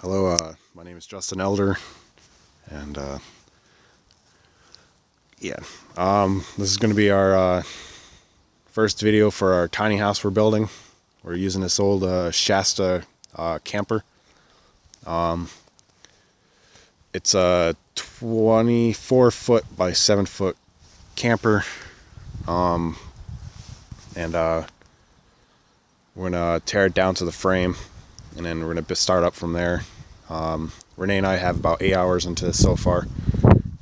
Hello, my name is Justin Elder, and yeah, this is going to be our first video for our tiny house we're building. We're using this old Shasta camper. It's a 24-foot by 7-foot camper, and we're gonna tear it down to the frame, and then we're gonna start up from there. Renee and I have about 8 hours into this so far.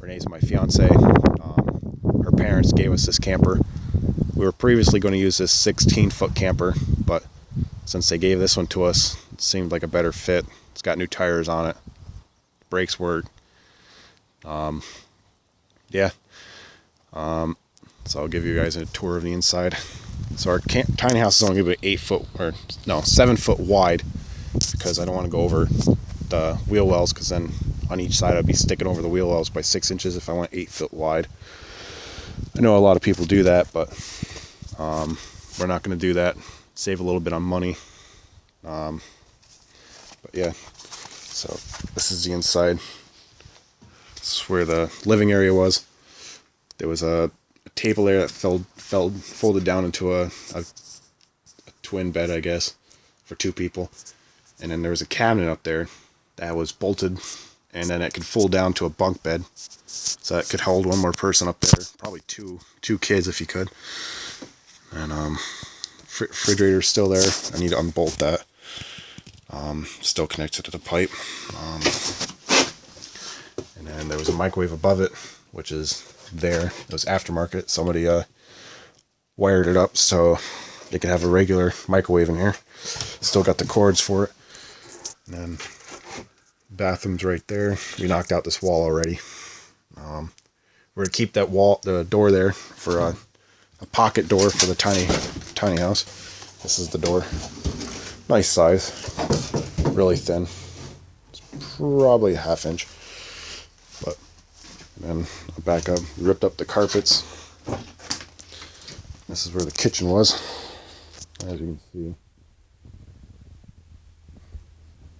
Renee's my fiance. Her parents gave us this camper. We were previously going to use this 16-foot camper, but since they gave this one to us, it seemed like a better fit. It's got new tires on it. Brakes work. Yeah. So I'll give you guys a tour of the inside. So our tiny house is only going to be 7 foot wide, because I don't want to go over the wheel wells, because then on each side I'd be sticking over the wheel wells by 6 inches if I went 8 foot wide. I know a lot of people do that, but we're not going to do that. Save a little bit on money. But yeah, so this is the inside. This is where the living area was. There was a table there that folded down into a twin bed, I guess, for 2 people. And then there was a cabinet up there that was bolted, and then it could fold down to a bunk bed, so that could hold one more person up there, probably two kids if you could. And refrigerator's still there. I need to unbolt that. Still connected to the pipe. And then there was a microwave above it, which is there. It was aftermarket. Somebody wired it up so they could have a regular microwave in here. Still got the cords for it. And then bathroom's right there. We knocked out this wall already. We're gonna keep that the door there for a pocket door for the tiny house. This is the door. Nice size. Really thin. It's probably a 1/2 inch. But then I'll back up. We ripped up the carpets. This is where the kitchen was. As you can see.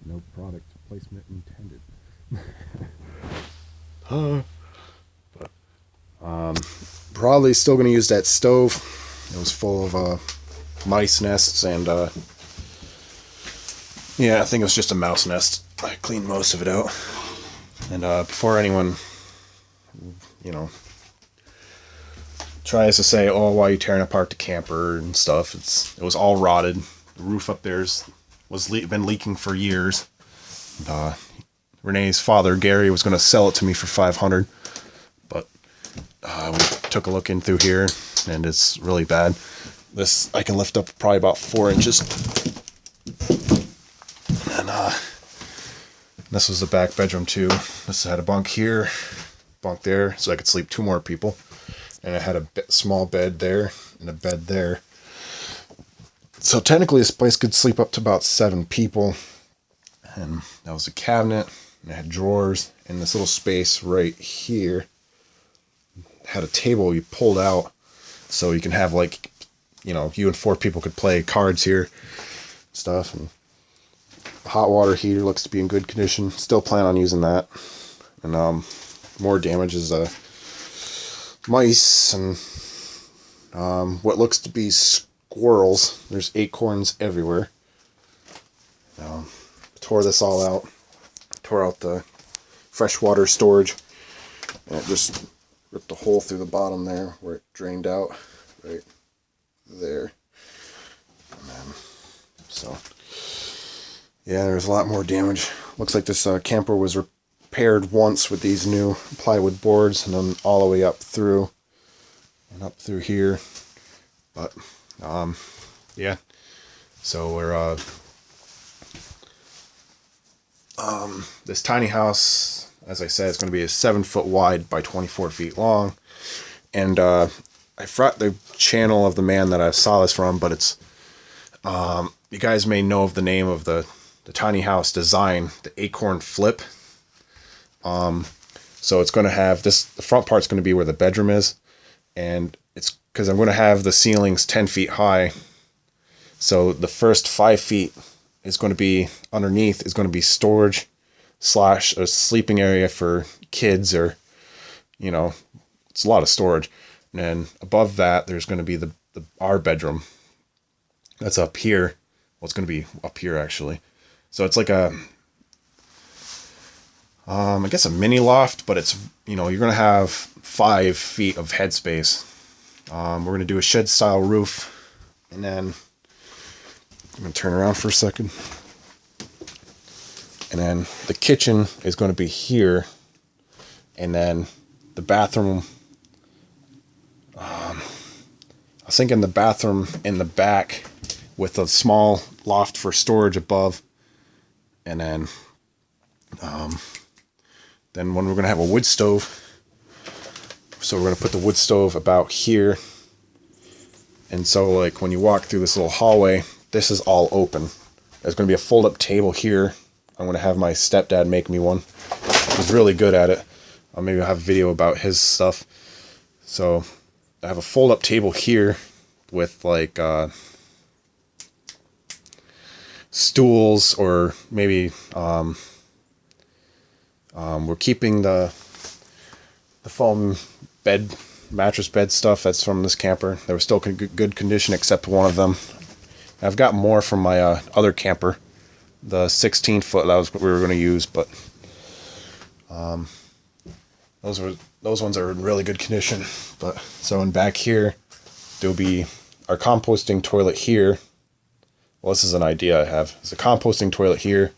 No product placement intended. Probably still going to use that stove. It was full of mice nests, and yeah, I think it was just a mouse nest. I cleaned most of it out. And before anyone, tries to say, "Oh, why are you tearing apart the camper and stuff?" It was all rotted. The roof up there's been leaking for years. And, Renee's father, Gary, was going to sell it to me for $500, but we took a look in through here, and it's really bad. This I can lift up probably about 4 inches. And this was the back bedroom too. This had a bunk here, bunk there, so I could sleep 2 more people. And I had a small bed there and a bed there. So technically this place could sleep up to about 7 people. And that was a cabinet, and it had drawers, and this little space right here had a table you pulled out, so you can have, like, you and 4 people could play cards here, stuff. And the hot water heater looks to be in good condition. Still plan on using that. And more damage is mice and what looks to be squirrels. There's acorns everywhere. Tore this all out. Tore out the freshwater storage, and it just ripped a hole through the bottom there where it drained out, right there. And then, so yeah, there's a lot more damage. Looks like this camper was repaired once with these new plywood boards, and then all the way up through and up through here. But yeah, so we're this tiny house, as I said, is going to be a 7 foot wide by 24 feet long. And I forgot the channel of the man that I saw this from, but it's you guys may know of the name of the tiny house design, the Acorn Flip. So it's going to have the front part's going to be where the bedroom is, and it's because I'm going to have the ceilings 10 feet high. So the first 5 feet is going to be underneath is going to be storage slash a sleeping area for kids, or it's a lot of storage. And then above that there's going to be the our bedroom that's up here. Well, it's going to be up here actually. So it's like a I guess a mini loft, but it's you're going to have 5 feet of headspace. We're going to do a shed style roof, and then I'm going to turn around for a second. And then the kitchen is going to be here, and then the bathroom. I was thinking the bathroom in the back with a small loft for storage above, and then when we're going to have a wood stove. So we're going to put the wood stove about here. And so like when you walk through this little hallway, this is all open. There's going to be a fold-up table here. I'm going to have my stepdad make me one. He's really good at it. Maybe I'll have a video about his stuff. So I have a fold-up table here with like stools, or maybe we're keeping the foam mattress bed stuff that's from this camper. They were still in good condition except one of them. I've got more from my other camper, the 16-foot. That was what we were going to use, but those ones are in really good condition. But so in back here there'll be our composting toilet here. Well, this is an idea I have. It's a composting toilet here,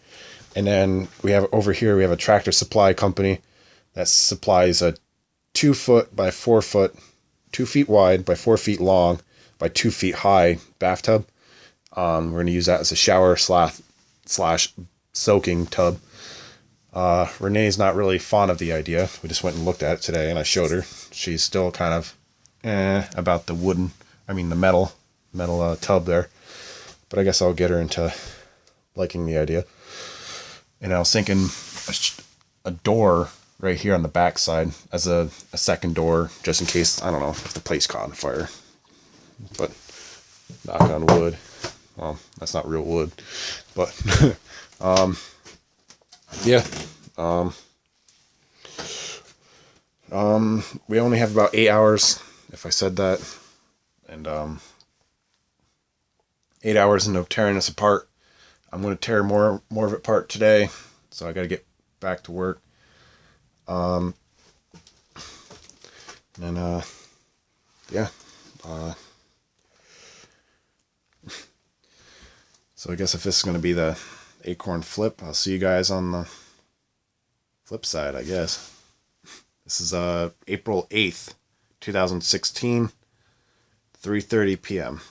and then we have over here we have a Tractor Supply company that supplies a 2 foot by 4 foot, 2 feet wide by 4 feet long by 2 feet high bathtub. We're going to use that as a shower slash soaking tub. Renee's not really fond of the idea. We just went and looked at it today, and I showed her. She's still kind of about the metal tub there. But I guess I'll get her into liking the idea. And I was thinking a door right here on the back side as a second door, just in case, I don't know, if the place caught on fire. But knock on wood. Well, that's not real wood. But yeah. We only have about 8 hours, if I said that. And 8 hours into tearing this apart. I'm going to tear more of it apart today, so I got to get back to work. Yeah. So I guess if this is going to be the acorn flip, I'll see you guys on the flip side, I guess. This is April 8th, 2016, 3:30 p.m.